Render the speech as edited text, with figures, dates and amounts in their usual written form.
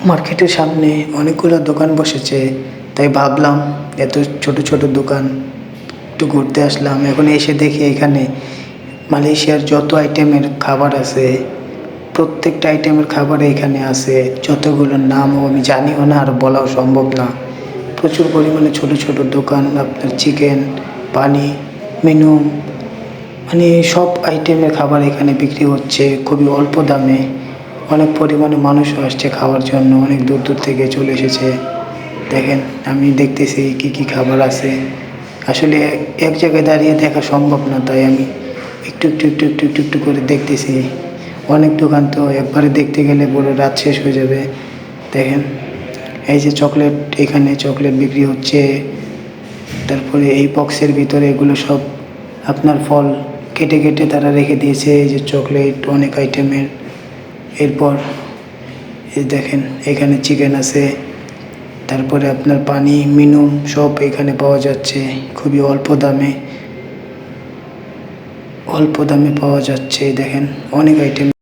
মার্কেটের সামনে অনেকগুলো দোকান বসেছে, তাই ভাবলাম এত ছোট ছোট দোকান একটু ঘুরতে আসলাম। এখন এসে দেখি এখানে মালয়েশিয়ার যত আইটেমের খাবার আছে প্রত্যেকটা আইটেমের খাবার এখানে আছে। যতগুলো নামও আমি জানিও না আর বলাও সম্ভব না। প্রচুর পরিমাণে ছোট ছোট দোকান, আপনার চিকেন, পানি, মেনু, মানে সব আইটেমের খাবার এখানে বিক্রি হচ্ছে খুবই অল্প দামে। অনেক পরিমাণে মানুষও আসছে খাওয়ার জন্য, অনেক দূর দূর থেকে চলে এসেছে। দেখেন, আমি দেখতেছি কি কি খাবার আছে। আসলে এক জায়গায় দাঁড়িয়ে দেখা সম্ভব না, তাই আমি একটু একটু একটু একটু একটু একটু করে দেখতেছি। অনেক দোকান তো একবারে দেখতে গেলে পুরো রাত শেষ হয়ে যাবে। দেখেন, এই যে চকলেট, এখানে চকলেট বিক্রি হচ্ছে। তারপরে এই বক্সের ভিতরে এগুলো সব আপনার ফল কেটে কেটে তারা রেখে দিয়েছে। এই যে চকলেট অনেক আইটেমের। এরপর এই দেখেন, এখানে চিকেন আছে। তারপরে আপনার পানি, মিনুম সব এখানে পাওয়া যাচ্ছে খুবই অল্প দামে। অল্প দামে পাওয়া যাচ্ছে। দেখেন, অনেক আইটেম।